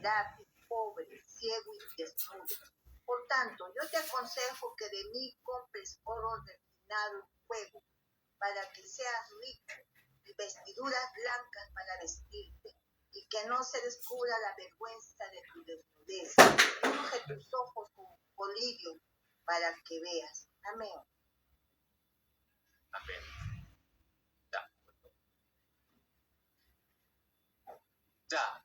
miserable, pobre, ciego y desnudo. Por tanto, yo te aconsejo que de mí compres oro refinado en fuego, para que seas rico, y vestiduras blancas para vestirte, y que no se descubra la vergüenza de tu desnudez. Unge tus ojos con colirio para que veas. Amén. Amén. Ya.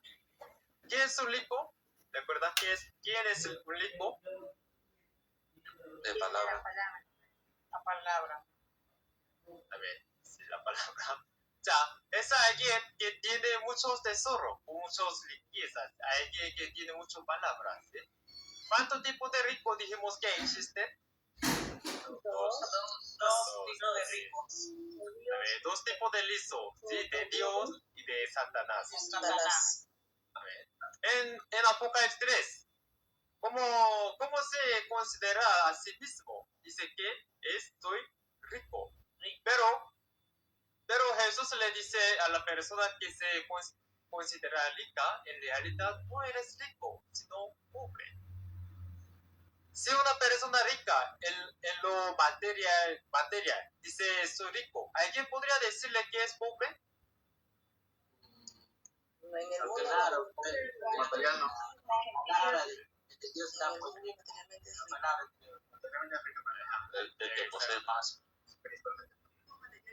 ¿Quién es un rico? ¿Recuerdan quién es un rico? De palabra. La palabra. A ver, sí, la palabra. Ya, es alguien que tiene muchos tesoros, muchas riquezas, alguien que tiene muchas palabras. ¿Sí? ¿Cuántos tipos de ricos dijimos que existen? Dos tipos de ricos. A ver, dos tipos de listo, ¿sí? De Dios y de Satanás. Satanás. A ver. En Apocalipsis 3, ¿cómo se considera a sí mismo? Dice que estoy rico. Pero Jesús le dice a la persona que se considera rica, en realidad no eres rico, sino pobre. Si una persona rica en lo material dice soy rico, ¿alguien podría decirle que es pobre? No en el mundo. Claro, material no. Dios está el que posee más.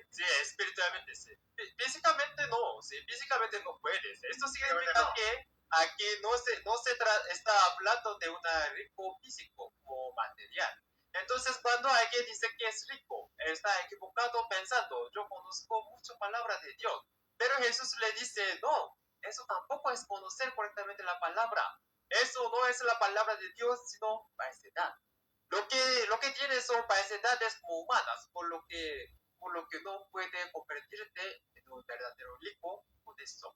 Sí, espiritualmente sí. Físicamente no, sí, físicamente no puedes. Esto significa que aquí no se está hablando de un rico físico o material. Entonces, cuando alguien dice que es rico, está equivocado pensando, yo conozco muchas palabras de Dios. Pero Jesús le dice, no, eso tampoco es conocer correctamente la palabra. Eso no es la palabra de Dios, sino falsedad. Lo que tiene son falsedades como humanas, por lo que no puede convertirte en un verdadero rico honesto.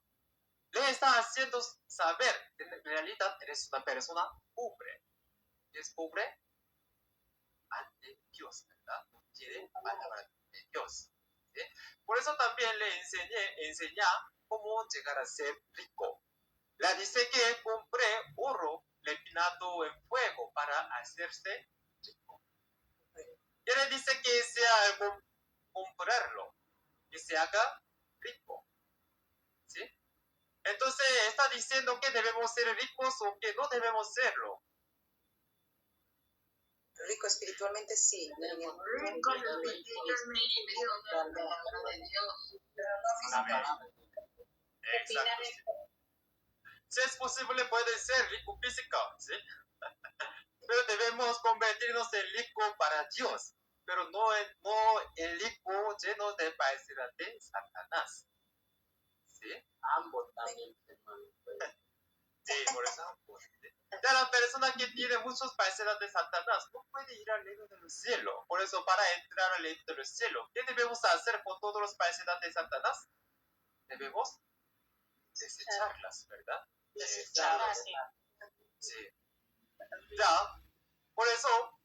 Le está haciendo saber que en realidad eres una persona pobre. Es pobre ante Dios, ¿verdad? No tiene palabra de Dios. ¿Sí? Por eso también le enseñé cómo llegar a ser rico. Le dice que compré oro refinado en fuego para hacerse rico. Y le dice que sea comprarlo, que se haga rico. ¿Sí? Entonces está diciendo que debemos ser ricos o que no debemos serlo. Rico espiritualmente sí. Rico Exacto. Sí. Si es posible puede ser rico físico, ¿sí? Pero debemos convertirnos en rico para Dios, pero no en rico lleno de falsedad de Satanás. ¿Sí? Ambos también. Sí, por eso ambos. ¿Sí? Ya la persona que tiene muchos falsedades de Satanás no puede ir al reino del cielo. Por eso, para entrar al reino del cielo, ¿qué debemos hacer con todos los falsedades de Satanás? Debemos desecharlas, ¿verdad? Desecharlas. Sí. Ya, por eso,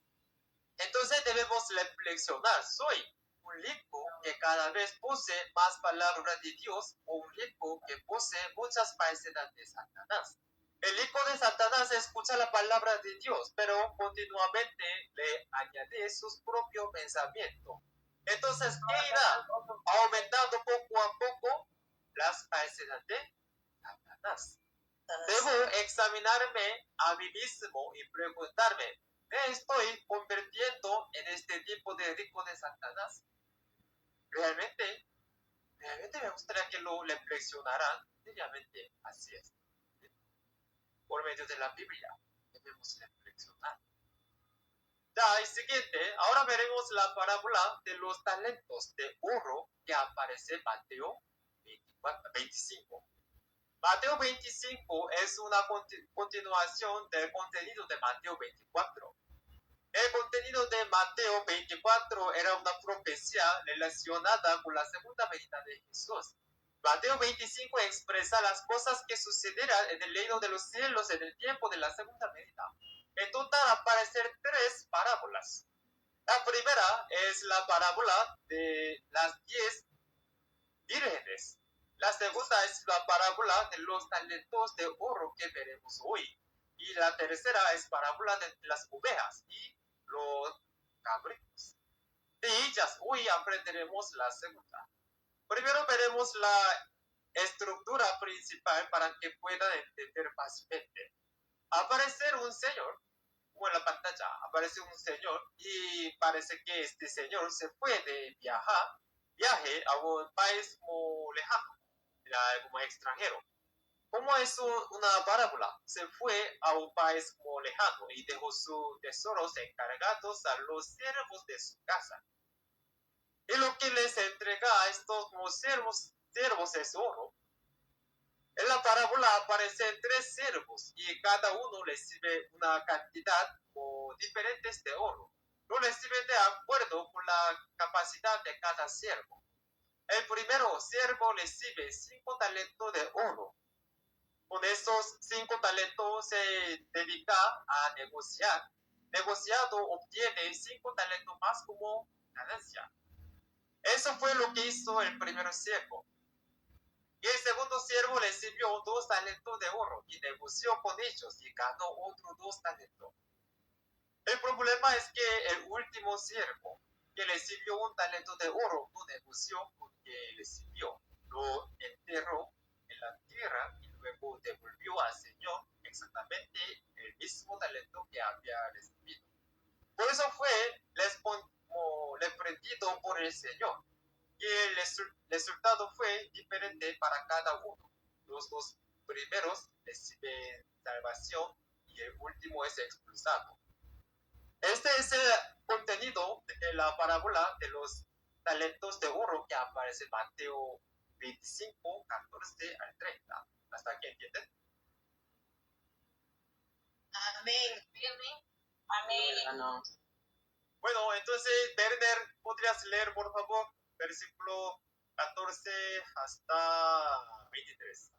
entonces debemos reflexionar. ¿Soy un rico que cada vez posee más palabras de Dios o un rico que posee muchas falsedades de Satanás? El hijo de Satanás escucha la palabra de Dios, pero continuamente le añade sus propios pensamientos. Entonces, ¿qué irá? Aumentando poco a poco las falsedades de Satanás. Debo examinarme a mí mismo y preguntarme, ¿me estoy convirtiendo en este tipo de rico de Satanás? Realmente me gustaría que lo reflexionaran. Seriamente, así es. Por medio de la Biblia debemos reflexionar. Ya, y siguiente, ahora veremos la parábola de los talentos de oro que aparece en Mateo 25. Mateo 25 es una continuación del contenido de Mateo 24. El contenido de Mateo 24 era una profecía relacionada con la segunda venida de Jesús. Mateo 25 expresa las cosas que sucederán en el reino de los cielos en el tiempo de la segunda venida. En total aparecen 3 parábolas. La primera es la parábola de las 10 vírgenes. La segunda es la parábola de los talentos de oro que veremos hoy. Y la tercera es parábola de las ovejas y los cabritos. De ellas hoy aprenderemos la segunda. Primero veremos la estructura principal para que puedan entender fácilmente. Aparece un señor, como en la pantalla, aparece un señor y parece que este señor se puede viaje a un país como lejano, como extranjero. Como es una parábola, se fue a un país como lejano y dejó sus tesoros encargados a los siervos de su casa. Y lo que les entrega a estos como siervos es oro. En la parábola aparecen 3 siervos y cada uno recibe una cantidad diferente de oro. Lo reciben de acuerdo con la capacidad de cada siervo. El primero siervo recibe 5 talentos de oro. Con esos 5 talentos se dedica a negociar. Negociado obtiene 5 talentos más como ganancia. Eso fue lo que hizo el primer siervo. Y el segundo siervo recibió 2 talentos de oro y negoció con ellos y ganó otros 2 talentos. El problema es que el último siervo, que recibió 1 talento de oro, no negoció con que recibió. Lo enterró en la tierra y luego devolvió al Señor exactamente el mismo talento que había recibido. Por eso fue reprendido por el Señor. Y el resultado fue diferente para cada uno. Los 2 primeros reciben salvación y el último es expulsado. Este es el contenido de la parábola de los talentos de oro que aparece en Mateo 25, 14 al 30. ¿Hasta aquí entienden? Amén. Amén. Bueno, entonces, Werner, ¿podrías leer, por favor, versículo 14 hasta 23?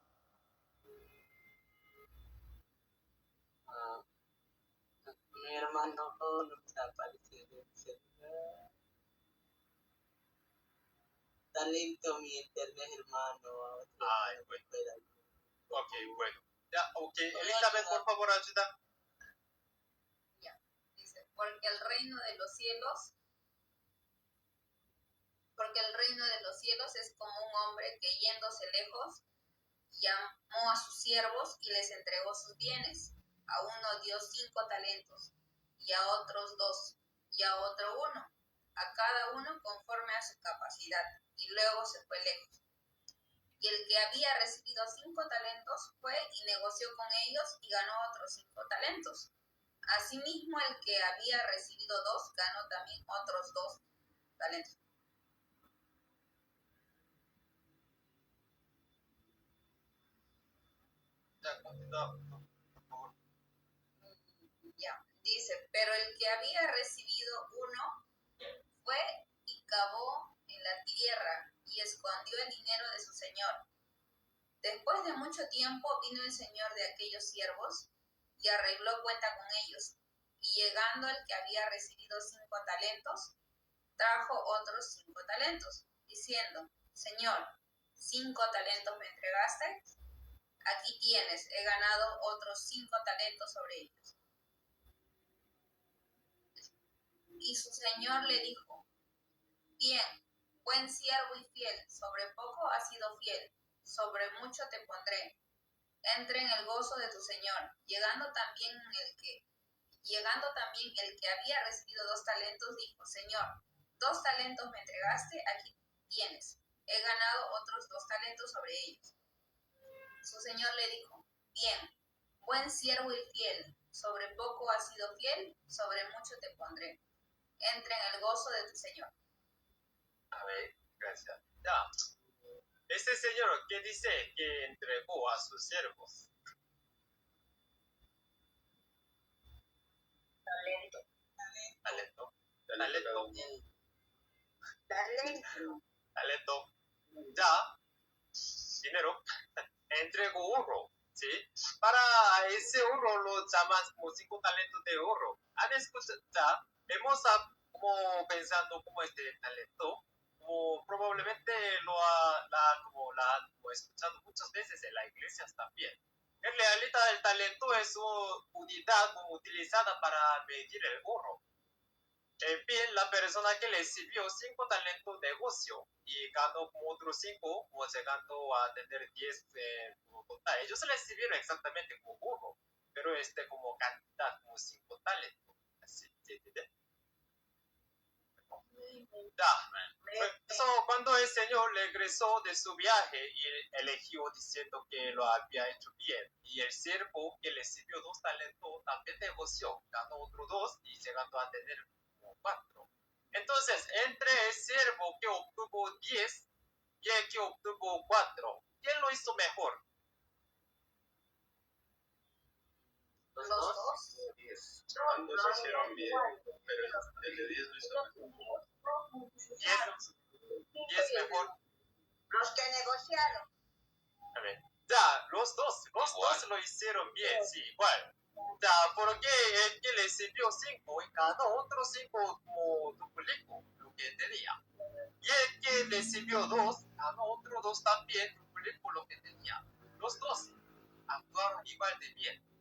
Mi hermano nos apareció en el celular. Talento mi eterno hermano. A otro Ay, hermano bueno. fuera. Ok, bueno. Ya, ok. Elizabeth, por favor, ayuda. Dice, porque el reino de los cielos es como un hombre que yéndose lejos llamó a sus siervos y les entregó sus bienes. A uno dio 5 talentos, y a otros 2, y a otro 1, a cada uno conforme a su capacidad, y luego se fue lejos. Y el que había recibido 5 talentos fue y negoció con ellos y ganó otros 5 talentos. Asimismo, el que había recibido 2 ganó también otros 2 talentos. Ya, continúa, por favor. Ya, dice, pero el que había recibido 1 fue y cavó en la tierra y escondió el dinero de su señor. Después de mucho tiempo vino el señor de aquellos siervos y arregló cuenta con ellos. Y llegando el que había recibido 5 talentos, trajo otros 5 talentos, diciendo, Señor, 5 talentos me entregaste, aquí tienes, he ganado otros 5 talentos sobre ellos. Y su señor le dijo, bien, buen siervo y fiel, sobre poco has sido fiel, sobre mucho te pondré. Entra en el gozo de tu señor. Llegando también el que había recibido 2 talentos, dijo, Señor, 2 talentos me entregaste, aquí tienes. He ganado otros 2 talentos sobre ellos. Su señor le dijo, bien, buen siervo y fiel, sobre poco has sido fiel, sobre mucho te pondré. Entra en el gozo de tu señor. A ver, gracias. Ya. Este señor que dice que entregó a sus siervos. Talento. Ya. Dinero. Entregó oro. ¿Sí? Para ese oro lo llaman como 5 talentos de oro. ¿Han escuchado? Ya. Hemos como pensando como este talento. como probablemente como la han como escuchado muchas veces en las iglesias también. En realidad el talento es una unidad como utilizada para medir el oro. En fin, la persona que recibió 5 talentos de negocio y ganó como otros 5, o llegando a tener 10 como total, ellos recibieron exactamente como oro, pero como cantidad, como 5 talentos. Así, ¿sí entiende? Eso, cuando el Señor regresó de su viaje y eligió diciendo que lo había hecho bien, y el siervo que recibió 2 talentos también negoció, ganó otros 2 y llegando a tener como 4. Entonces, entre el siervo que obtuvo 10 y el que obtuvo 4, ¿quién lo hizo mejor? Los dos. 10. Ambos hicieron bien, pero el de 10 lo hizo mejor. 10 mejor. Los que negociaron. A ver, ya, los dos lo hicieron bien, sí, igual. Ya, porque el que recibió 5 y ganó otros 5 como duplicó lo que tenía. Y el que recibió 2, ganó otros 2 también, duplicó lo que tenía. Los dos actuaron igual de bien.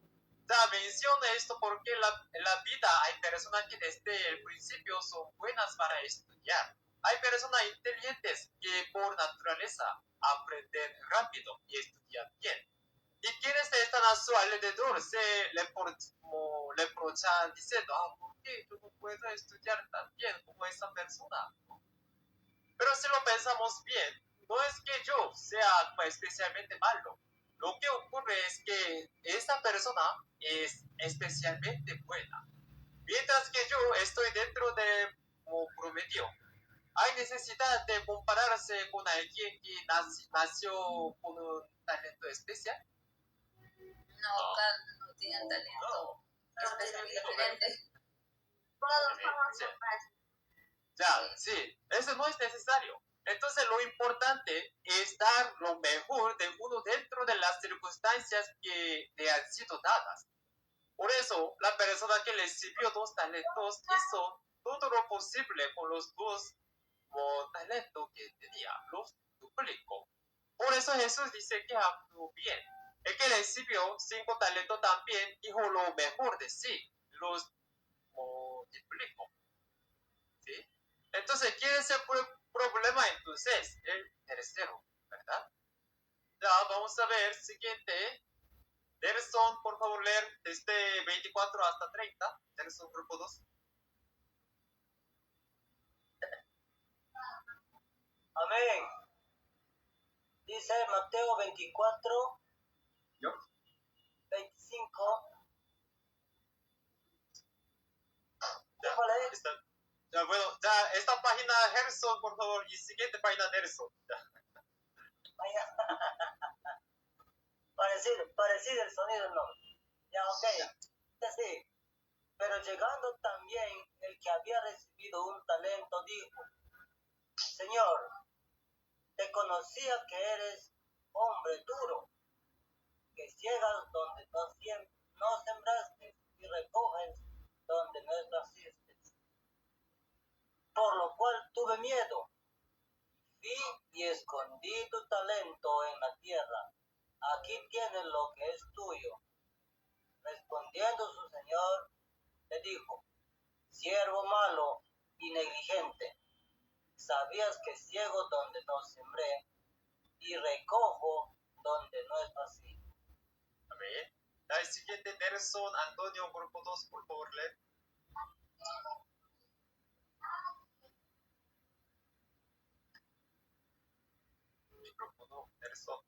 Ya menciono esto porque en la vida hay personas que desde el principio son buenas para estudiar. Hay personas inteligentes que por naturaleza aprenden rápido y estudian bien. Y quienes están a su alrededor se reprochan diciendo, ¿por qué yo no puedo estudiar tan bien como esa persona? Pero si lo pensamos bien, no es que yo sea especialmente malo. Lo que ocurre es que esta persona es especialmente buena. Mientras que yo estoy dentro de como promedio. Hay necesidad de compararse con alguien que nació con un talento especial. No, no tienen talento especial diferente. Todos somos Sí. capaces. Ya, sí, eso no es necesario. Entonces lo importante es dar lo mejor de uno dentro de las circunstancias que le han sido dadas. Por eso, la persona que recibió 2 talentos hizo todo lo posible con los 2 talentos que tenía, los duplicó. Por eso Jesús dice que actuó bien. El que recibió 5 talentos también dijo lo mejor de sí, los multiplicó. ¿Sí? Entonces, ¿quién es el problema? Entonces, el tercero, ¿verdad? Ya, vamos a ver, siguiente. Nelson, por favor, leer desde 24 hasta 30. Nelson, grupo 2. Amén. Dice Mateo 24, ¿Yo? 25. Ya, ¿Cuál es? ya, bueno, ya, esta página Gerson, por favor, y siguiente página Nelson. Ya. Parecido el sonido, no. Ya, ok. Sí. Pero llegando también el que había recibido un talento, dijo, Señor, te conocía que eres hombre duro, que ciegas donde no sembraste y recoges donde no esparciste. Por lo cual tuve miedo, vi y escondí tu talento en la tierra. Aquí tienes lo que es tuyo. Respondiendo su señor, le dijo, siervo malo y negligente, sabías que ciego donde no sembré y recojo donde no esparcí. Amén. El siguiente Nelson, Antonio, grupo 2, por favor, leer. Micrófono, Nelson.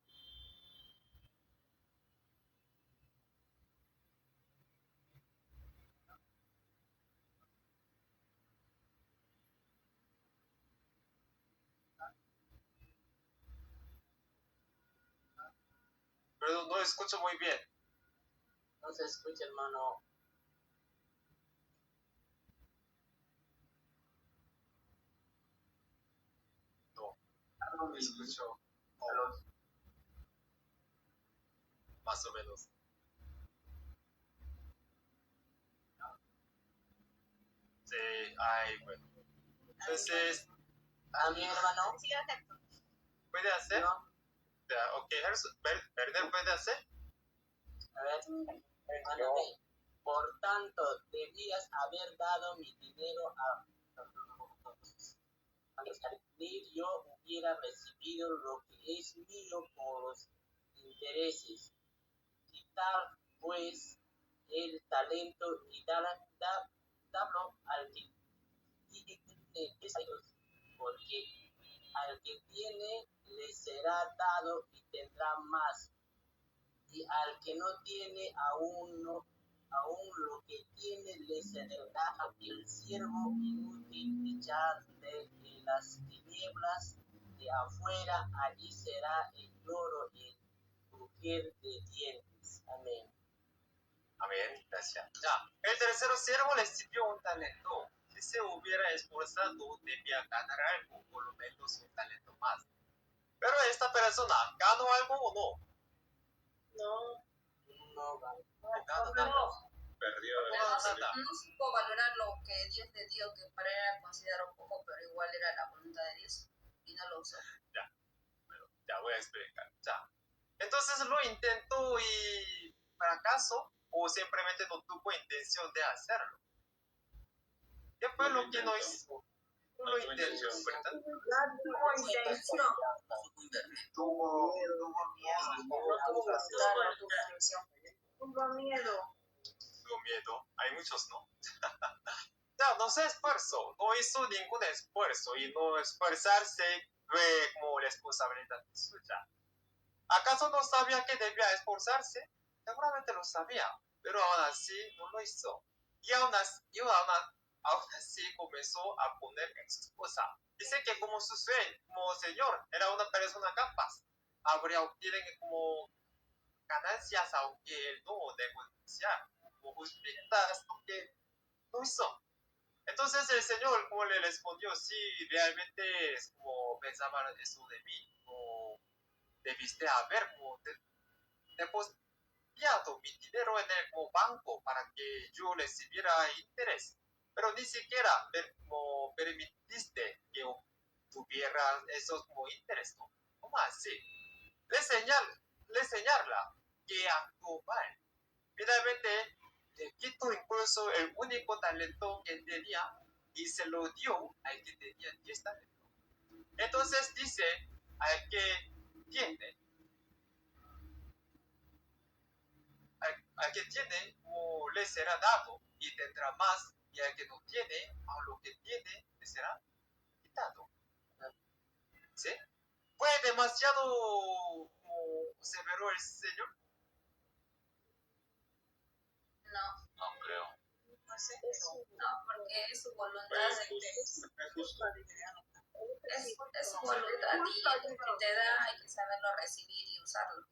Pero no escucho muy bien. No se escucha, hermano. No me escucho. Más o menos. Sí, ay, bueno. Entonces, A mi hermano, Sí, acepto. ¿Puede hacer? no. Ya, ok, Werner puede hacer. A ver, hermano, por tanto, debías haber dado mi dinero a ni yo hubiera recibido lo que es mío por los intereses. Quitar, pues, el talento y darlo al que tiene 10 años, porque al que tiene le será dado y tendrá más, y al que no tiene aún lo que tiene le será el siervo inútil echarle en las tinieblas de afuera, allí será el lloro y el crujir de dientes. Amén. Amén, gracias. Ya, el tercero siervo le sirvió un talento. Si se hubiera esforzado, debía ganar algo, por lo menos un talento más. Pero esta persona, ¿ganó algo o no? No, Nada. Perdió. Pero no, nada. no supo valorar lo que Dios le dio, que para él era considerado poco, pero igual era la voluntad de Dios, y no lo usó. Ya voy a explicar. Ya. Entonces lo intentó y fracasó, o simplemente no tuvo intención de hacerlo. ¿Qué fue No lo lo que no intentó. hizo? No No lo tuvo intentó, intención. ¿verdad? Tuvo intención. Tuvo Tuvo miedo. miedo. Hay muchos, ¿no? Ya, no se esfuerzó, no hizo ningún esfuerzo y no esforzarse fue como responsabilidad suya. ¿Acaso no sabía que debía esforzarse? Seguramente lo sabía, pero aún así no lo hizo. Y aún así comenzó a poner excusa. Dice que como su como señor era una persona capaz, habría obtenido como ganancias aunque él no negociar, como justificar lo que no hizo. Entonces el Señor, como le respondió, sí, realmente es como pensaba eso de mí, o debiste haber como depositado mi dinero en el como banco para que yo recibiera interés, pero ni siquiera como permitiste que tuviera esos como interés, ¿no? ¿Cómo así? Le señala que actuó mal. Finalmente, le quitó incluso el único talento que tenía y se lo dio al que tenía 10 talentos. Entonces dice al que tiene, al que tiene, como le será dado y tendrá más, y al que no tiene, a lo que tiene le será quitado. ¿Sí? Fue demasiado como severo el Señor. No, No creo. no, porque es su voluntad. Fue justo. Es su voluntad y el que te da hay que saberlo recibir y usarlo.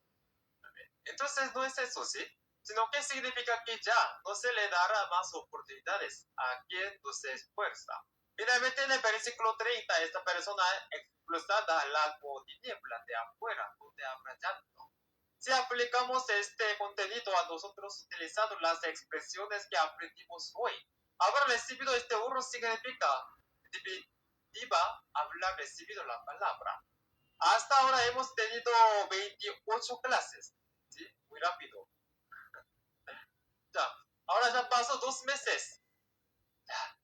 Entonces no es eso, ¿sí? Sino que significa que ya no se le dará más oportunidades a quien no se esfuerza. Finalmente en el versículo 30, esta persona expulsada al lago tiniebla de afuera, donde habrá llanto. Si aplicamos este contenido a nosotros utilizando las expresiones que aprendimos hoy, haber recibido este burro significa definitiva hablar recibido la palabra. Hasta ahora hemos tenido 28 clases, ¿sí? Muy rápido. Ya, ahora ya pasó 2 meses. Ya.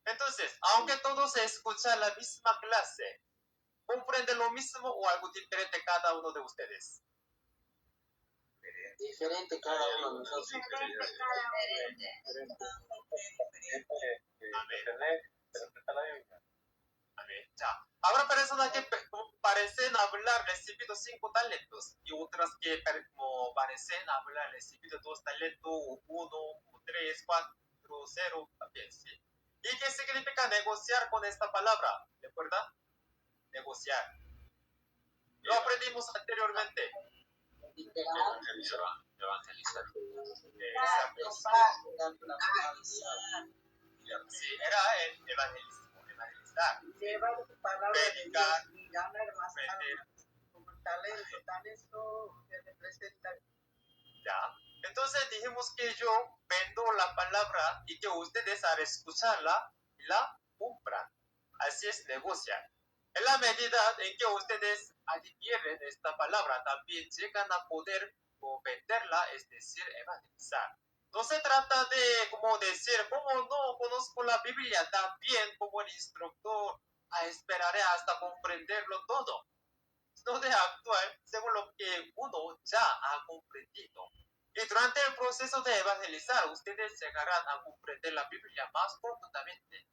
Entonces, aunque todos escuchan la misma clase, ¿comprenden lo mismo o algo diferente cada uno de ustedes? Diferente cada uno de nosotros. Diferente. Amén. Ya. Habrá personas que parecen hablar recibido 5 talentos y otras que como parecen hablar recibido 2 talentos, 1, 3, 4, 0 también, ¿sí? ¿Y qué significa negociar con esta palabra? ¿Recuerdan? Negociar. Lo aprendimos anteriormente. Evangelizar. Sí, era el evangelismo, evangelizar. Llevar tu palabra de Dios y ganar más Vender. almas. Como talento que representa. ¿Ya? Entonces dijimos que yo vendo la palabra y que ustedes al escucharla la compran. Así es negociar. En la medida en que ustedes adquieren esta palabra, también llegan a poder venderla, es decir, evangelizar. No se trata de como decir, como no conozco la Biblia tan bien como el instructor, esperaré hasta comprenderlo todo, sino de actuar según lo que uno ya ha comprendido. Y durante el proceso de evangelizar, ustedes llegarán a comprender la Biblia más profundamente.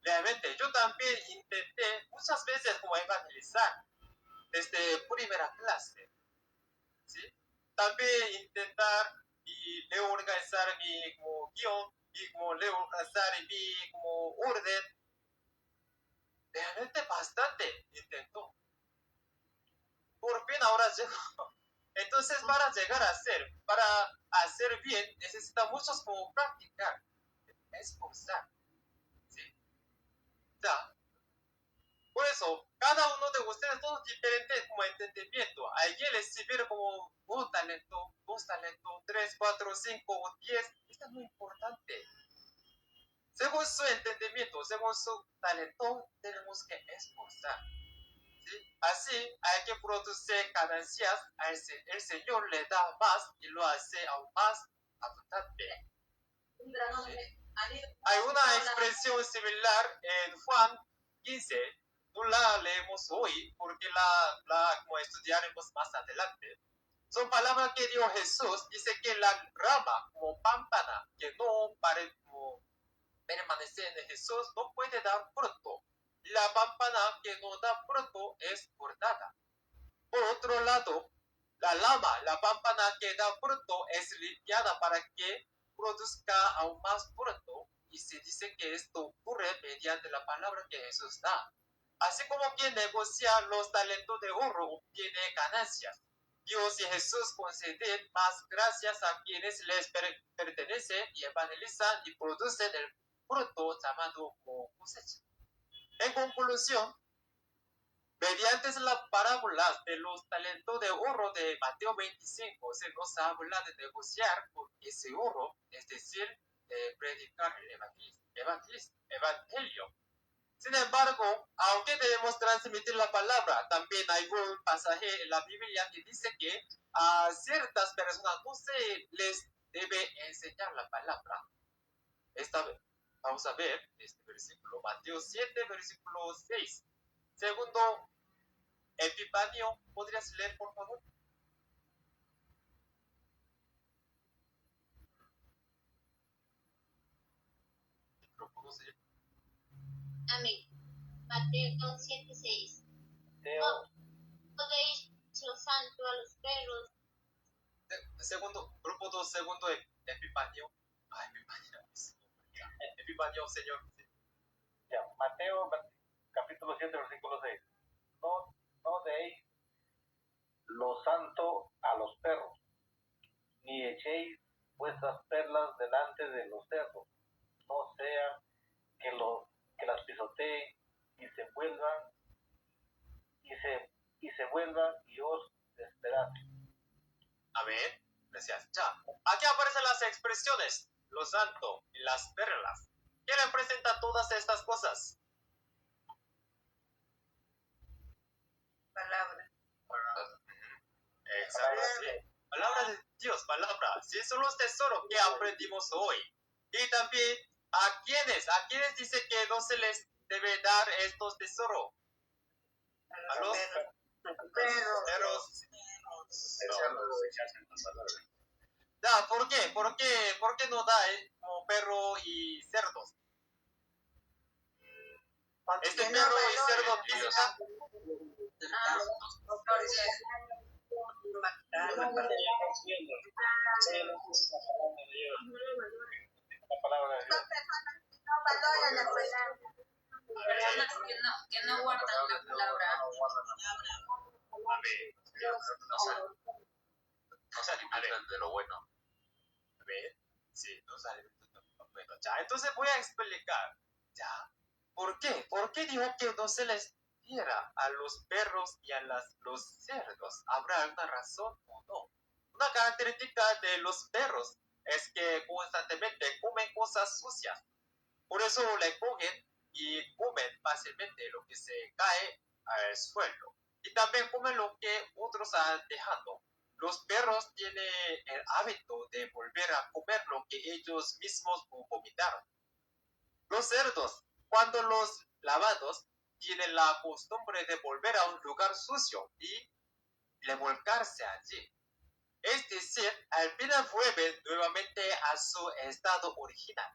Realmente, yo también intenté muchas veces como evangelizar desde primera clase, ¿sí? También intentar y reorganizar mi como guión y como reorganizar mi como orden. Realmente bastante intentó. Por fin ahora llegó. Entonces, para llegar a para hacer bien, necesita muchos como practicar, esforzar, ¿sí? Ya. Por eso, cada uno de ustedes, todos diferentes como entendimiento. Alguien recibe como un talento, dos talentos, 3, 4, 5 o 10. Esto es muy importante. Según su entendimiento, según su talento, tenemos que esforzar. ¿Sí? Así, hay que producir ganancias. El Señor le da más y lo hace aún más abundante. ¿Sí? Hay una expresión similar en Juan 15. No la leemos hoy porque como estudiaremos más adelante. Son palabras que dio Jesús. Dice que la rama como pámpana que no permanece en Jesús no puede dar fruto. La pámpana que no da fruto es cortada. Por otro lado, la pámpana que da fruto es limpiada para que produzca aún más fruto. Y se dice que esto ocurre mediante la palabra que Jesús da. Así como quien negocia los talentos de oro obtiene ganancias. Dios y Jesús conceden más gracias a quienes les pertenecen y evangelizan y producen el fruto llamado como cosecha. En conclusión, mediante la parábola de los talentos de oro de Mateo 25, se nos habla de negociar con ese oro, es decir, de predicar el evangelio. Sin embargo, aunque debemos transmitir la palabra, también hay un pasaje en la Biblia que dice que a ciertas personas no se les debe enseñar la palabra. Esta vez, vamos a ver este versículo, Mateo 7, versículo 6. Segundo, Epifanio, ¿podrías leer, por favor? Amén. Mateo 7:6. No deis lo santo a los perros. Segundo, grupo 2, segundo Epifanio. Epifanio, Señor. Ya, Mateo capítulo 7, versículo 6. No deis lo santo a los perros, ni echéis vuestras perlas delante de los cerdos, no sea que las pisoteen y se vuelvan y os despedacen. Amén. Gracias. Ya. Aquí aparecen las expresiones, lo santo y las perlas. ¿Qué representa todas estas cosas? Palabra. Exactamente. Palabra de Dios, palabra. Sí, son los tesoros que aprendimos hoy. Y también, ¿a quiénes dice que no se les debe dar estos tesoros? A los perros. No. ¿Por qué? ¿Por qué no da como perro y cerdos? Este perro y cerdo física. La palabra de Dios. No valoran la palabra. Personas que no guardan la palabra. No se alimentan de lo bueno. A ver, sí, no se alimentan de lo bueno. Ya, entonces voy a explicar. Ya, ¿por qué? ¿Por qué dijo que no se les diera a los perros y a los cerdos? ¿Habrá alguna razón o no? Una característica de los perros es que constantemente comen cosas sucias. Por eso le cogen y comen fácilmente lo que se cae al suelo y también comen lo que otros han dejado. Los perros tienen el hábito de volver a comer lo que ellos mismos vomitaron. Los cerdos, cuando los lavados, tienen la costumbre de volver a un lugar sucio y revolcarse allí. Es decir, al final vuelven nuevamente a su estado original.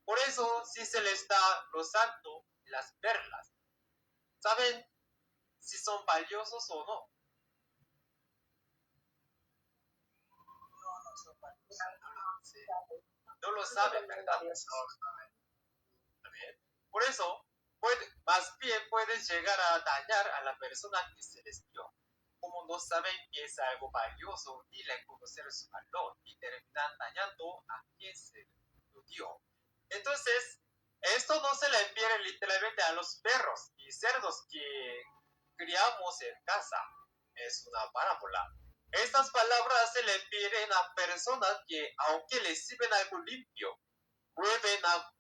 Por eso, si se les da lo santo y las perlas, ¿saben si son valiosos o no? Sí. No lo saben, ¿verdad? Por eso, más bien pueden llegar a dañar a la persona que se les dio. Como no saben que es algo valioso ni reconocer su valor y terminan dañando a quien se lo dio. Entonces, esto no se le refiere literalmente a los perros y cerdos que criamos en casa. Es una parábola. Estas palabras se le refieren a personas que, aunque les sirven algo limpio, vuelven a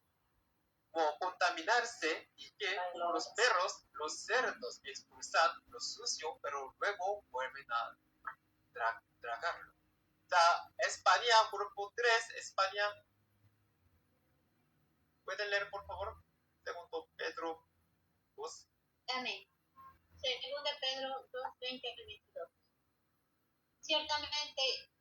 contaminarse y que, como los perros, los cerdos expulsan lo sucio, pero luego vuelven a tragarlo. España, grupo 3, España. ¿Pueden leer, por favor? Segundo Pedro 2. Amén. Segundo Pedro 2, 20 al 22. Ciertamente,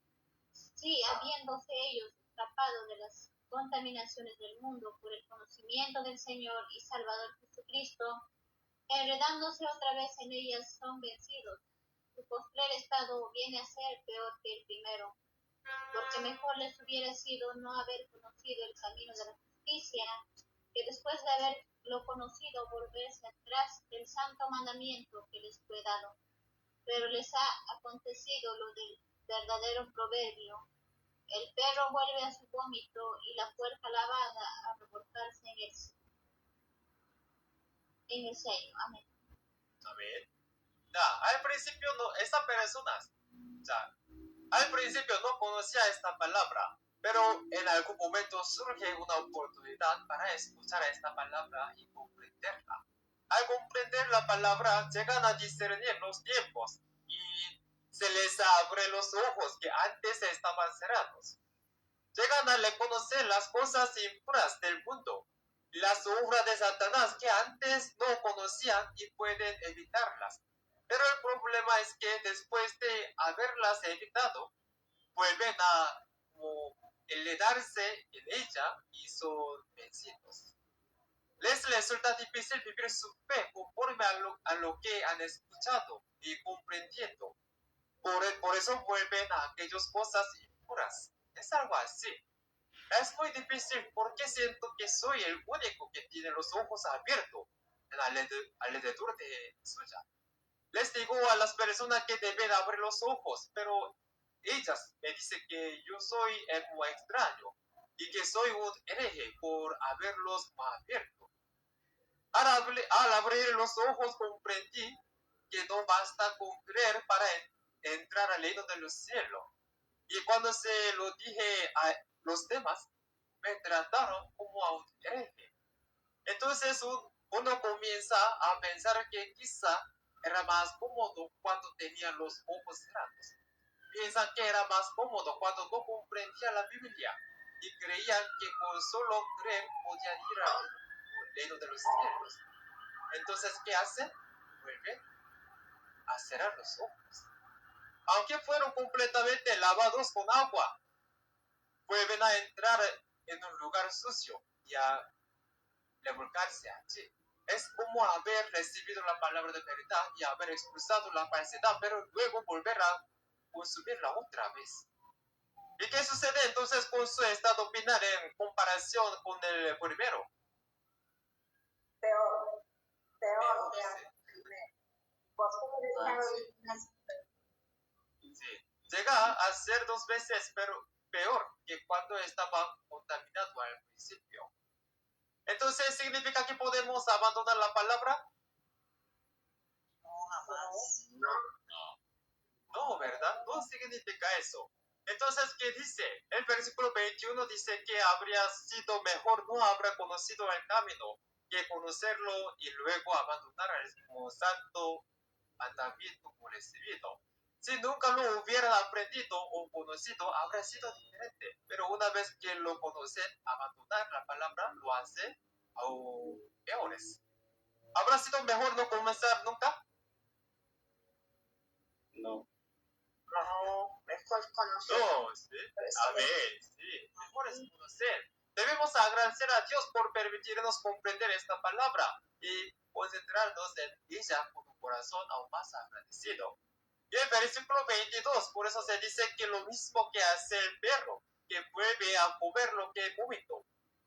sí, habiéndose ellos escapado de las contaminaciones del mundo por el conocimiento del Señor y Salvador Jesucristo, enredándose otra vez en ellas son vencidos. Su postrer estado viene a ser peor que el primero, porque mejor les hubiera sido no haber conocido el camino de la justicia, que después de haberlo conocido volverse atrás del santo mandamiento que les fue dado. Pero les ha acontecido lo del verdadero proverbio: el perro vuelve a su vómito y la puerca lavada a revolcarse en el seno. Amén. Amén. Al principio no, estas personas, al principio no conocía esta palabra, pero en algún momento surge una oportunidad para escuchar esta palabra y comprenderla. Al comprender la palabra, llegan a discernir los tiempos y se les abren los ojos que antes estaban cerrados. Llegan a reconocer las cosas impuras del mundo, las obras de Satanás que antes no conocían y pueden evitarlas. Pero el problema es que después de haberlas evitado, vuelven a enredarse en ella y son vencidos. Les resulta difícil vivir su fe conforme a lo que han escuchado y comprendiendo. Por eso vuelven a aquellas cosas impuras. Es algo así. Es muy difícil porque siento que soy el único que tiene los ojos abiertos alrededor de suya. Les digo a las personas que deben abrir los ojos, pero ellas me dicen que yo soy algo extraño y que soy un hereje por haberlos abierto. Al abrir los ojos comprendí que no basta con creer para entrar al reino de los cielos. Y cuando se lo dije a los demás, me trataron como a un hereje. Entonces uno comienza a pensar que quizá era más cómodo cuando tenía los ojos cerrados. Piensan que era más cómodo cuando no comprendía la Biblia y creían que con solo creer podían ir al reino de los cielos. Entonces, ¿qué hacen? Vuelven a cerrar los ojos. Aunque fueron completamente lavados con agua, vuelven a entrar en un lugar sucio y a revolcarse allí. Es como haber recibido la palabra de verdad y haber expulsado la falsedad, pero luego volver a consumirla otra vez. ¿Y qué sucede entonces con su estado final en comparación con el primero? Peor. Sí. Llega a ser 2 veces peor que cuando estaba contaminado al principio. Entonces, ¿significa que podemos abandonar la palabra? No, ¿verdad? No significa eso. Entonces, ¿qué dice? El versículo 21 dice que habría sido mejor no haber conocido el camino que conocerlo y luego abandonar el santo mandamiento recibido. Si nunca lo hubieran aprendido o conocido, habría sido diferente. Pero una vez que lo conocen, abandonar la palabra lo hace aún peores. ¿Habrá sido mejor no comenzar nunca? No. No, mejor conocer. No, sí. Amén, sí. Mejor es conocer. Debemos agradecer a Dios por permitirnos comprender esta palabra y concentrarnos en ella con un corazón aún más agradecido. Y el versículo 22, por eso se dice que lo mismo que hace el perro, que vuelve a comer lo que vomito,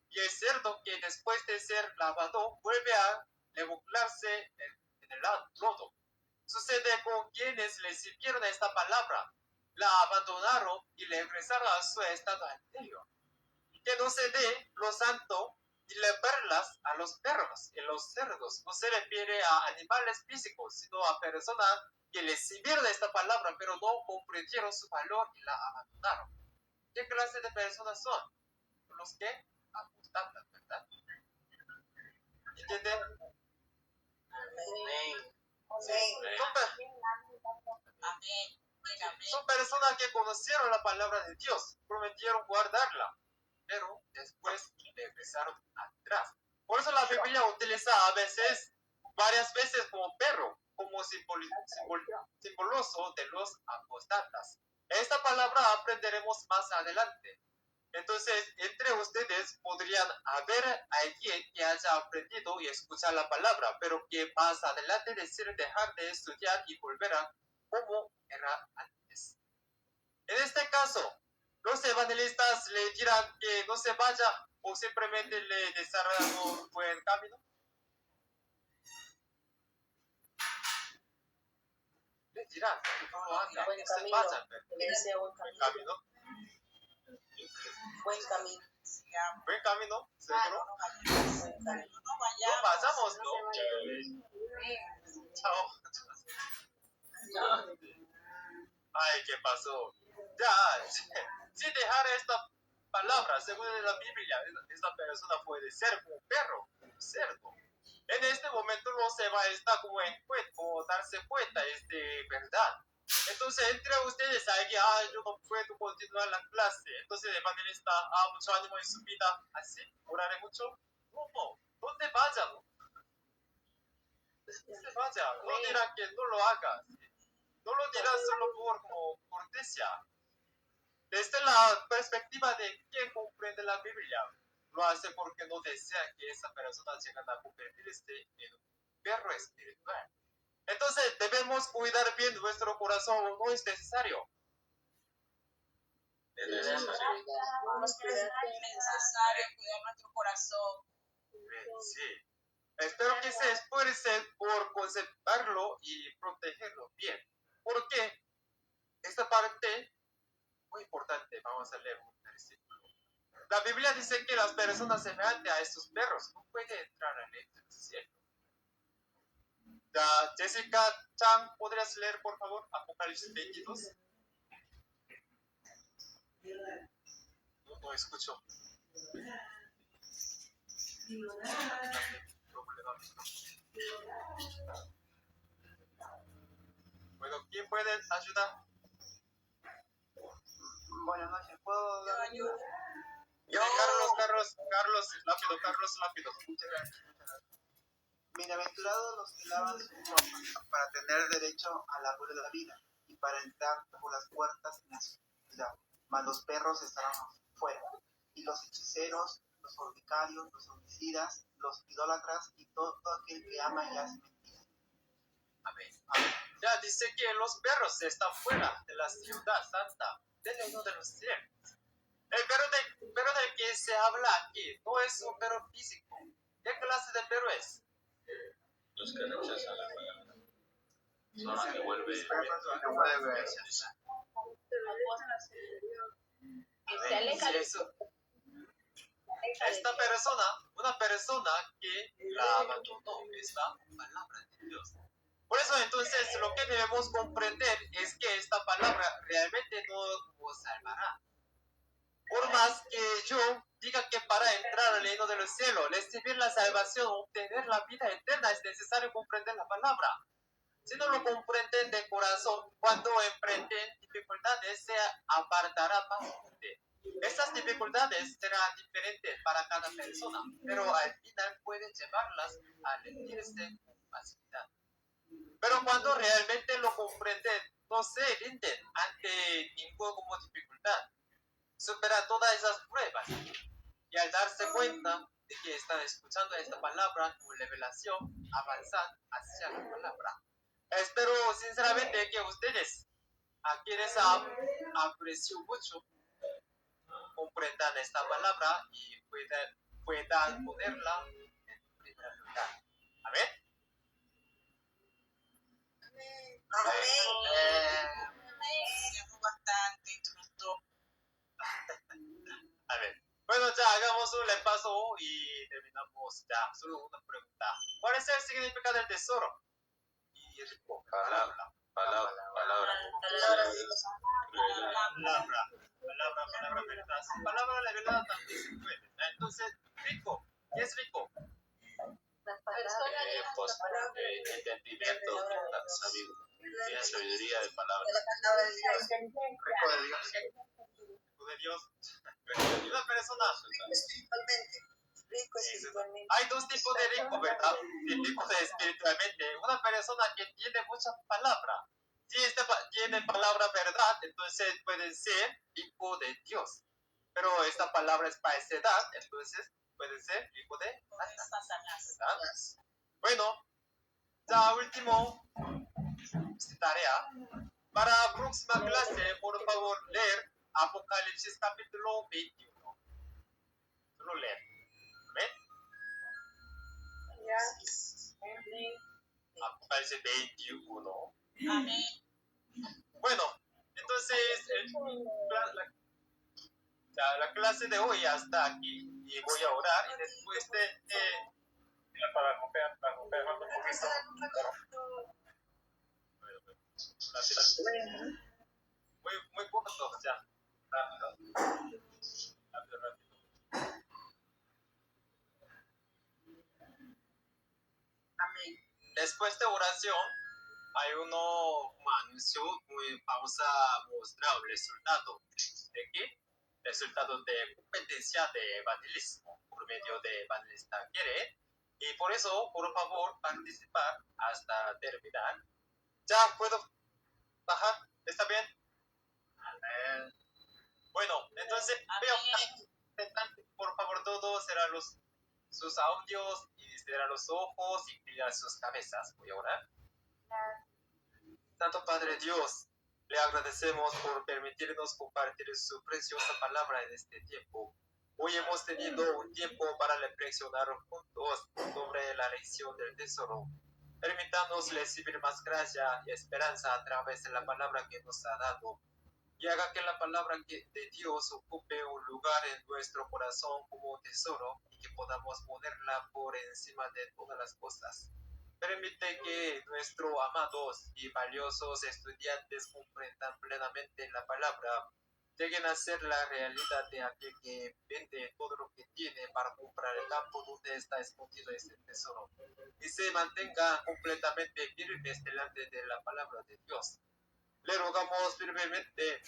y el cerdo que después de ser lavado vuelve a levantarse en el lodo. Sucede con quienes le sirvieron esta palabra, la abandonaron y le regresaron a su estado anterior. Que no se dé lo santo y le perlas a los perros y los cerdos. No se refiere a animales físicos, sino a personas que le sirvieron esta palabra, pero no comprendieron su valor y la abandonaron. ¿Qué clase de personas son? Los que apostatan, ¿verdad? ¿Entienden? Amén. Son personas que conocieron la palabra de Dios, prometieron guardarla, pero después regresaron atrás. Por eso la Biblia utiliza a veces, varias veces como perro, como simboloso de los apostatas. Esta palabra aprenderemos más adelante. Entonces, entre ustedes podrían haber alguien que haya aprendido y escuchar la palabra, pero que más adelante decide dejar de estudiar y volver a como era antes. En este caso, los evangelistas le dirán que no se vaya o simplemente le desarrollan un buen camino. Le dirán que no lo hagan, Buen no se camino. vayan. Que sea buen Buen camino. camino. Buen camino. Buen camino, seguro. No vayamos, ¿no? Chao. Ay, ¿qué pasó? Ya, si dejar esta palabra, según la Biblia, esta persona puede ser como un perro, como un cerdo. En este momento los evangelistas como darse cuenta es de verdad. Entonces, entre ustedes hay que, yo no puedo continuar la clase. Entonces, el evangelista, mucho ánimo en su vida. ¿Así? ¿Oraré mucho? No te vayas. No te vayas. No dirán que no lo hagas. No lo dirán solo por como cortesía. Desde la perspectiva de quien comprende la Biblia, lo hace porque no desea que esa persona llegue a convertirse en un perro espiritual. Entonces debemos cuidar bien nuestro corazón, no es necesario. Es necesario cuidar nuestro corazón. Sí. Espero que se esfuercen por conservarlo y protegerlo bien. Porque esta parte muy importante, vamos a leer un versículo. La Biblia dice que las personas semejantes a estos perros no pueden entrar al reino del cielo. Jessica Chan, ¿podrías leer por favor Apocalipsis 22? No escucho. Bueno, ¿quién puede ayudar? Buenas noches, ¿puedo dar ayuda? Carlos, rápido. Muchas gracias. Bienaventurados los que lavan su ropa para tener derecho al árbol de la vida y para entrar por las puertas en la ciudad, mas los perros estarán fuera, y los hechiceros, los fornicarios, los homicidas, los idólatras y todo aquel que ama y hace mentira. Amén. Ya dice que los perros están fuera de la ciudad santa, del reino de los cielos. El perro del que se habla aquí no es un perro físico. ¿Qué clase de perro es? Los que rechazan la palabra. Son los que vuelven. Esta persona, una persona que la abandonó, es la palabra de Dios. Por eso entonces lo que debemos comprender es que esta palabra realmente no nos salvará. Por más que yo diga que para entrar al reino de los cielos, recibir la salvación, obtener la vida eterna, es necesario comprender la palabra. Si no lo comprenden de corazón, cuando emprenden dificultades, se apartará fácilmente. Estas dificultades serán diferentes para cada persona, pero al final pueden llevarlas a rendirse con facilidad. Pero cuando realmente lo comprenden, no se rinden ante ninguna dificultad. Superan todas esas pruebas y al darse cuenta de que están escuchando esta palabra como revelación, avanzan hacia la palabra. Espero sinceramente que ustedes, a quienes aprecio mucho, comprendan esta palabra y puedan ponerla en primer lugar. Amén. Bastante, instructor. A ver. Bueno, ya hagamos un repaso y terminamos ya. Solo una pregunta. ¿Cuál es el significado del tesoro? Y rico. Palabra. Palabra. Palabra, verdad. Sin palabra revelada también se puede. Entonces, rico. ¿Qué es rico? Entendimiento, sabiduría de palabra. Rico de Dios. Rico de Dios. Y una persona. Espiritualmente. Rico espiritualmente. Hay dos tipos de rico, ¿verdad? El rico de espiritualmente. Una persona que tiene mucha palabra. Si tiene palabra verdad, entonces puede ser hijo de Dios. Pero esta palabra es falsedad, entonces puede ser hijo de Satanás. Bueno, ya último tarea. Para la próxima clase, por favor, leer Apocalipsis capítulo 21. Solo leer. ¿Amén? Apocalipsis 21. Amén. Bueno, entonces la clase de hoy hasta aquí y voy a orar y después Para romper un poquito. muy corto ya. Rápido. Amén. Después de oración, hay un anuncio muy vamos a mostrar el resultado de qué? Resultado de competencia de evangelismo por medio de evangelista quiere y por eso por favor participar hasta terminar. Ya puedo bajar, ¿está bien? Amén. Bueno, entonces por favor todos cerrar sus audios y cerrar los ojos y girar sus cabezas. Voy a orar. Santo Padre Dios, le agradecemos por permitirnos compartir su preciosa palabra en este tiempo. Hoy hemos tenido un tiempo para reflexionar juntos sobre la lección del tesoro. Permítanos recibir más gracia y esperanza a través de la palabra que nos ha dado. Y haga que la palabra de Dios ocupe un lugar en nuestro corazón como tesoro y que podamos ponerla por encima de todas las cosas. Permite que nuestros amados y valiosos estudiantes comprendan plenamente la palabra, lleguen a ser la realidad de aquel que vende todo lo que tiene para comprar el campo donde está escondido ese tesoro, y se mantengan completamente firmes delante de la palabra de Dios. Le rogamos firmemente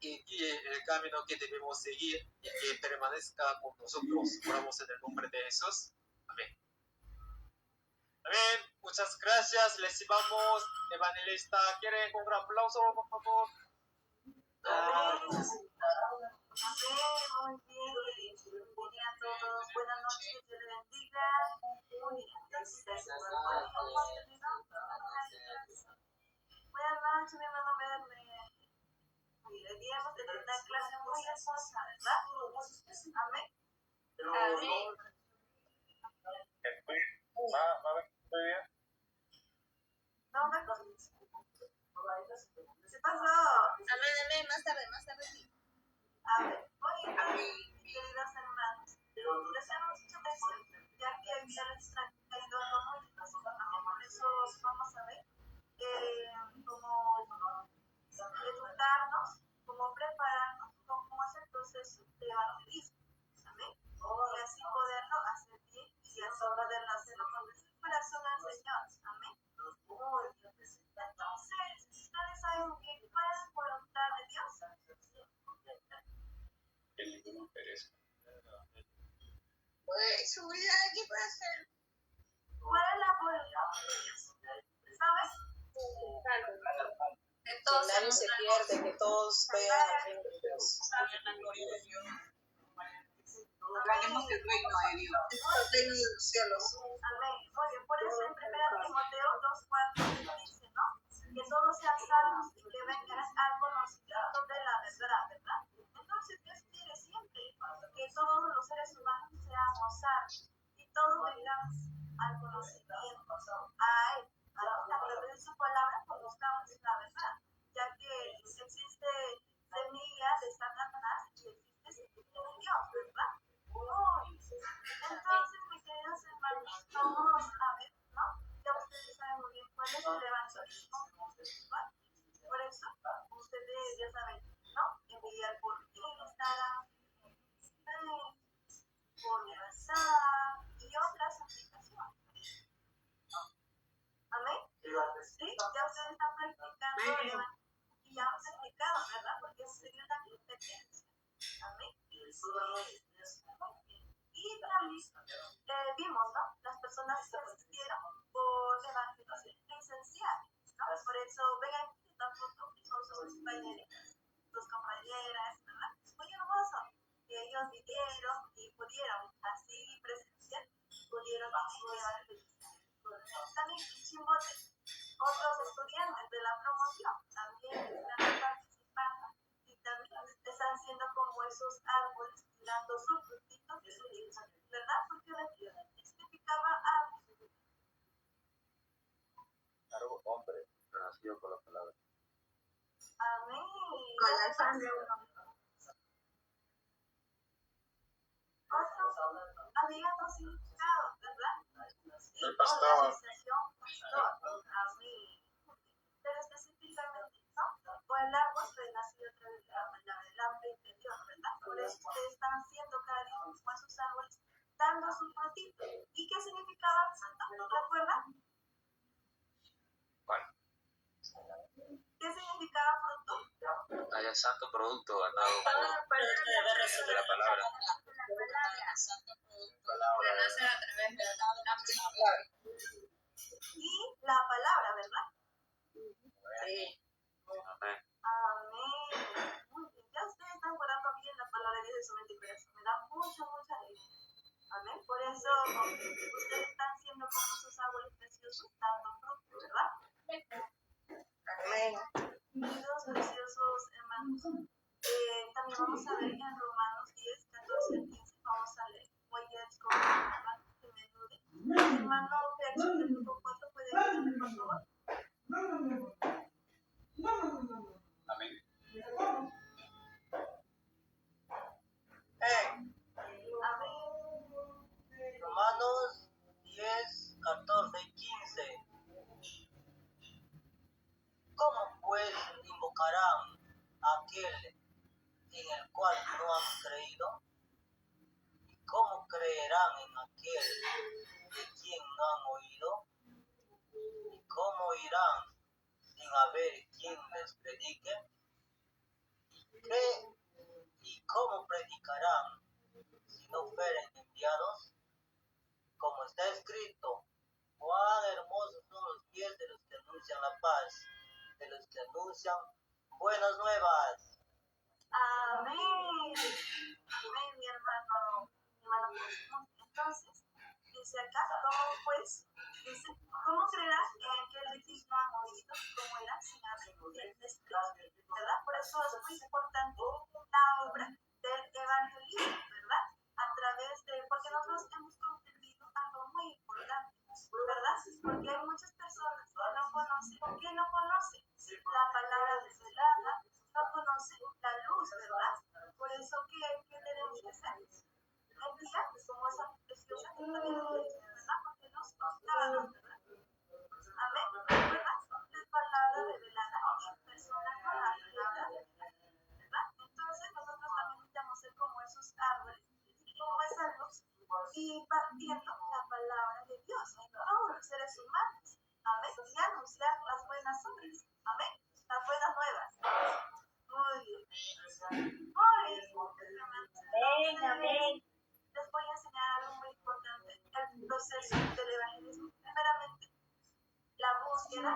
que guíe el camino que debemos seguir y que permanezca con nosotros. Oramos en el nombre de Jesús. Amén. Amén. Muchas gracias. Recibamos evangelista. ¿Quieren un gran aplauso, por favor? Muy bien. Bienvenidos a todos. Buenas noches. Dios les bendiga. Muy bien. Buenas noches, mi hermano Verne. Hoy día hemos tenido una clase muy hermosa, ¿verdad? Amén. Amén. ¿Estoy bien? No me conoces. ¿Qué pasó? Amén, más tarde. A ver, oye, queridos hermanos, les hemos dicho ya que el día les ha caído algo muy importante, por eso vamos a ver cómo educarnos, cómo prepararnos, cómo es el proceso corazón al Señor. Amén. Entonces, ustedes saben bien cuál es la voluntad de Dios. Que ninguno perezca. Pues su vida aquí puede hacer. ¿Cuál es la voluntad de Dios? ¿Sabes? Que todos Nadie se pierde, que todos vean el reino de Dios. La gloria de Dios. Proclamemos el reino de Dios. El reino de los cielos. Amén. Muy bien, por eso en 1 Timoteo 2:4 dice, ¿no? Que todos sean salvos y que vengan al conocimiento de la verdad, ¿verdad? Entonces Dios quiere siempre que todos los seres humanos seamos salvos y todos vengamos al conocimiento, a Él, a través de su palabra conozcamos la verdad, ya que existe semilla de Satanás y existe de Dios, ¿verdad? Entonces, mis queridos hermanos, vamos a ver, ¿no? Ya ustedes saben muy bien cuál es el evangelismo homosexual. Por eso, ustedes ya saben, ¿no? Enviar por Instagram, por WhatsApp y otras aplicaciones. Amén. Sí, ya ustedes están practicando el evangelismo y ya han practicado, ¿verdad? Porque sería una competencia. Amén. Y también vimos, ¿no? Las personas que asistieron por evangelización presencial, ¿no? Por eso vean esta foto, son sus compañeritas, sus compañeras, ¿verdad? Es muy hermoso que ellos vivieron y pudieron, así presencial, pudieron evangelizar. También en Chimbote, otros estudiantes de la promoción también están participando y también están siendo como esos árboles dando sus frutitos y sus hijos, ¿verdad? Porque la tierra significaba árbol. Claro, hombre, nacido con la palabra. Amén. Con la sangre. Había otro significado, ¿verdad? Sí, El pastor. organización pastor. Amén. Pero específicamente, ¿no? O el árbol fue nacido a través del hambre interior, ¿verdad? Por eso ustedes están haciendo cada día como esos árboles, dando su frutito. ¿Y qué significaba santo? ¿Recuerdan? Bueno, ¿Qué significaba fruto? haya santo producto ganado de la palabra. que nace a través de la palabra. Y la palabra, ¿verdad? Sí. Amén. Amén. Muy bien. Ya ustedes están guardando bien la palabra de Dios en su mente y corazón. Me da mucha alegría. Amén. Por eso ustedes están siendo como esos árboles preciosos, dando fruto, ¿verdad? Amén. Queridos preciosos hermanos, también vamos a ver en Romanos 10, 14 al 15, vamos a leer. Voy a escoger un hermano que me ayude. Hermano Gerson del grupo 4, ¿puede ayudarme, por favor? Amén. Amén. Romanos 10, 14 y 15. ¿Cómo pues invocarán a aquel en el cual no han creído? ¿Y cómo creerán en aquel de quien no han oído? ¿Y cómo irán sin haber quien les predique? ¿Y cómo predicarán si no fueren enviados? Como está escrito, cuán hermosos son los pies de los que anuncian la paz, de los que anuncian buenas nuevas. Amén. Amén, mi hermano. Entonces, dice acá, ¿cómo pues? Dice, ¿cómo creerás en aquel de quien no han oído? ¿Cómo era sin haber escrito? ¿Verdad? Por eso es muy importante la obra del evangelismo, ¿verdad? A través de, porque nosotros hemos comprendido algo muy importante, ¿verdad? Porque hay muchas personas que no conocen. ¿Por qué no conocen? La palabra desvelada, no conocen la luz, ¿verdad? Por eso, ¿qué tenemos que hacer? Enviar como esa preciosa que también ¿verdad? Porque nos costaba, ¿verdad? Amén. ¿Verdad? La palabra revelada en persona con la palabra, ¿verdad? Entonces, nosotros también necesitamos ser como esos árboles, como esa luz, y partiendo la palabra de Dios. Todos los seres y anunciar las buenas obras. Amén. Las buenas nuevas. Muy bien. Muy bien. Amén. Les voy a enseñar algo muy importante. El proceso del evangelismo. Primeramente, la búsqueda.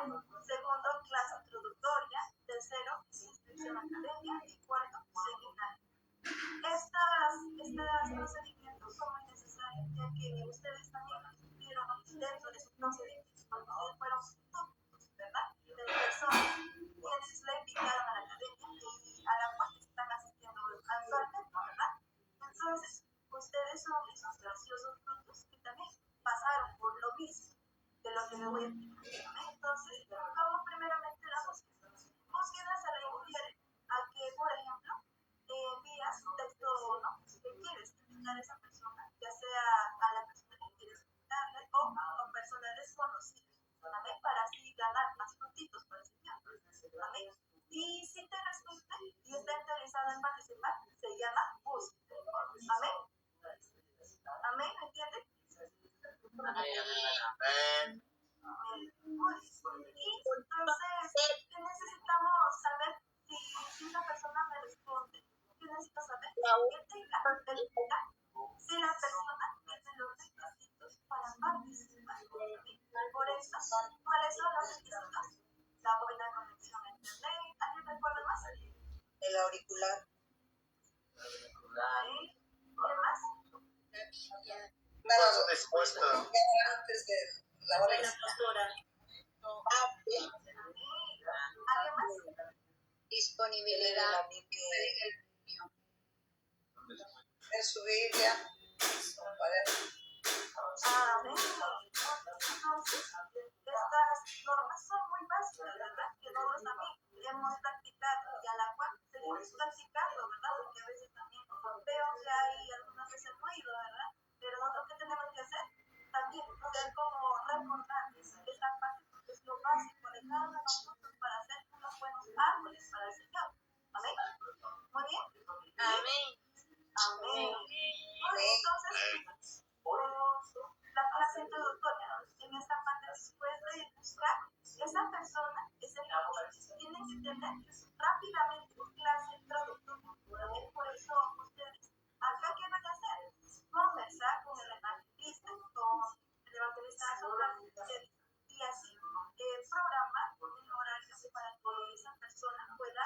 Segundo, clase introductoria. Tercero, inscripción academia. Y cuarto, seminario. Estos procedimientos son muy necesarios, ya que ustedes también estuvieron dentro de sus procedimientos, porque ustedes fueron sustitutos, ¿verdad? De personas quienes le invitaron a la academia y a la cual están asistiendo actualmente, ¿verdad? Entonces, ustedes son esos graciosos frutos que también pasaron por lo mismo de lo que les voy a explicar. Entonces, vamos primeramente a la búsqueda. Búsqueda se refiere a que, por ejemplo, envías un texto, ¿no? Que quieres invitar a esa persona, ya sea a la persona que quieres invitarle o a personas desconocidas, ¿amén? Para así ganar más puntitos para el Señor, ¿amén? Y si te responde y está interesado en participar, se llama búsqueda, ¿amén? ¿Amén? ¿Me entienden? Amén. Muy bien. Y entonces, ¿qué necesitamos saber si una persona me responde? ¿Qué necesito saber? Que tenga verificar si la persona tiene los requisitos para participar. Por eso, ¿cuáles son los requisitos? La buena conexión a internet. ¿Alguien recuerda más? El auricular. ¿Qué más? Paso dispuesto. Antes de la hora de ¿Alguien más? disponibilidad. En su Biblia. Amén. Entonces, estas normas son muy básicas, ¿verdad? Que todos también hemos practicado y a la cual seguimos practicando, ¿verdad? Porque a veces también veo que hay algunas veces ruido, ¿verdad? Pero nosotros que tenemos que hacer también ser como recordar esta parte porque es lo básico de cada uno de nosotros para hacer unos buenos árboles para el Señor. Amén. Muy bien. Amén. Amén. Entonces, la clase introductoria, en esta parte después de buscar esa persona, ese grupo, tienen que tener rápidamente clase introductoria. Por eso ustedes, acá, ¿qué van a hacer? Conversar con el evangelista sobre ustedes y así programar un horario para que esa persona pueda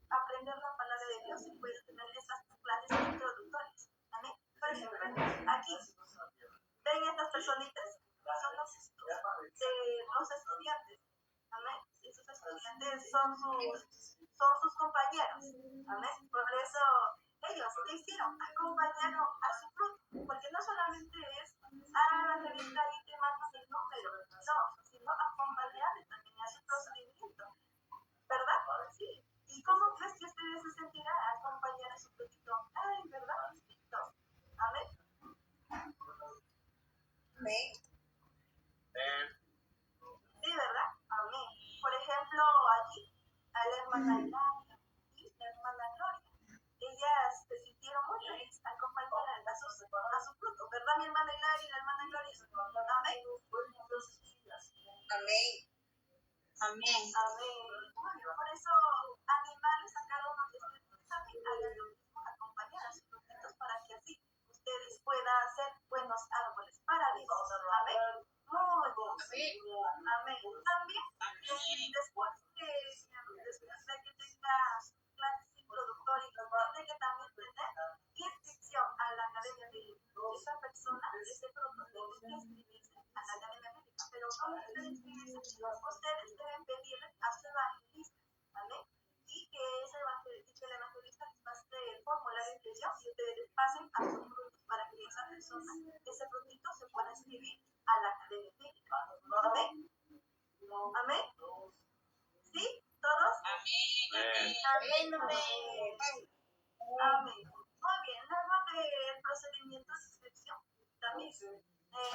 aprender la palabra de Dios y pueda tener esas clases introductorias. Amén. Por ejemplo, aquí, ven estas personitas, son los estudiantes. Amén. Esos estudiantes son sus compañeros. Amén. Por eso ellos te hicieron, acompañaron a su fruto. Porque no solamente es, la revista ahí te mandan el número, no, sino acompañarle también a su procedimiento. ¿Verdad? Sí. ¿Y cómo crees que ustedes se sentirán a acompañar a su frutito? Ay, ¿verdad? Amén. Amén. Sí, ¿verdad? Amén. Por ejemplo, aquí, a la hermana Hilaria y la hermana Gloria, ellas se sintieron muy felices al acompañar a su fruto, ¿verdad? Mi hermana Hilaria y la hermana Gloria. Amén. Amén. Amén. Amén. Bueno, por eso animarles a cada uno de ustedes también hagan lo mismo, acompañar a sus frutitos para que así ustedes puedan ser buenos árboles para Dios. Amén. Muy bien. Amén. También, después de que tengas clases introductorias, tiene que también tener inscripción a la academia médica. Esa persona, ese fruto, tiene que inscribirse a la academia médica. Pero ¿cómo deben inscribirse? Ustedes deben pedirle a su evangelista, ¿vale? Y que el evangelista les pase el formulario de inscripción y ustedes les pasen a sus frutos para que esa persona, ese frutito, se pueda inscribir a la academia médica. ¿Amén? ¿Amén? ¿Sí? ¿Todos? Amén. Amén. Amén. Muy bien. Luego del procedimiento de inscripción, también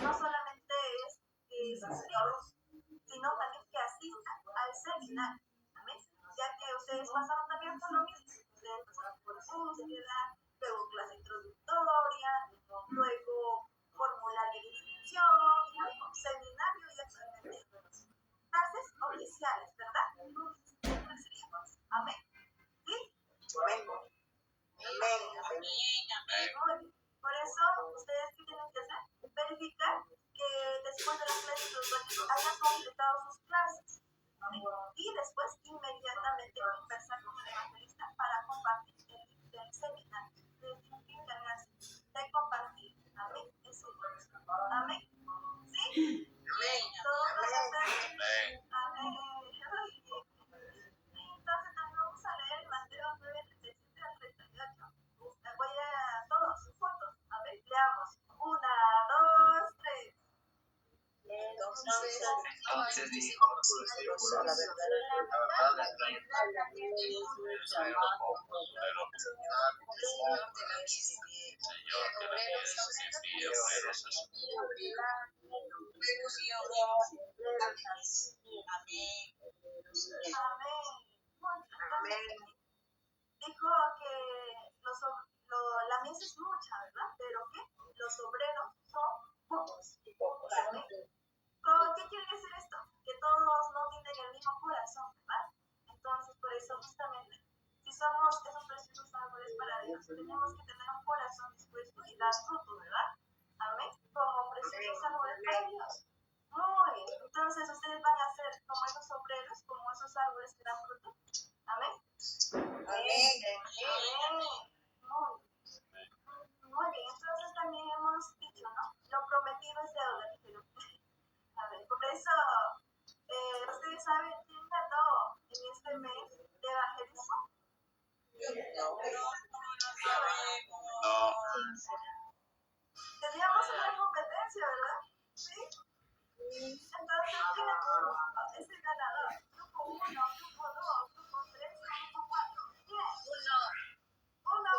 no solamente es que se inscriban, sino también que asistan al seminario. ¿Amén? Ya que ustedes pasaron también por lo mismo. Ustedes pasaron por búsqueda, luego clase introductoria, luego formulario de inscripción, luego seminario y actualmente clases hayan completado sus clases. Y después inmediatamente conversar con el evangelista para compartir el link del seminario. Les di la gracia de compartir. Amén. Ese es. Amén. ¿Sí? Todos van a hacer. Amén. Entonces también vamos a leer Mateo 9, 37 al 38. Voy a todos juntos. A ver, leamos. 1, 2, 3. Entonces dijo a sus discípulos, la verdad es Señor de la mies envía obreros a su Amén. Dijo que la mies es mucha, ¿verdad? Pero que los obreros son pocos. ¿Amén? ¿Qué quiere decir esto? Que todos no tienen el mismo corazón, ¿verdad? Entonces, por eso justamente, si somos esos preciosos árboles para Dios, tenemos que tener un corazón dispuesto y dar fruto, ¿verdad? Amén. Como preciosos árboles para Dios. Muy bien. Entonces, ustedes van a ser como esos obreros, como esos árboles que dan fruto. Amén. Amén. Muy bien. Entonces, también hemos dicho, ¿no? Lo prometido es deuda, dijeron. A ver, por eso, ustedes saben quién ganó en este mes de evangelismo. No. Teníamos una competencia, ¿verdad? Sí. Entonces, ¿quién es el ganador? Grupo 1, grupo 2, grupo 3, grupo 4. ¿Quién? Uno.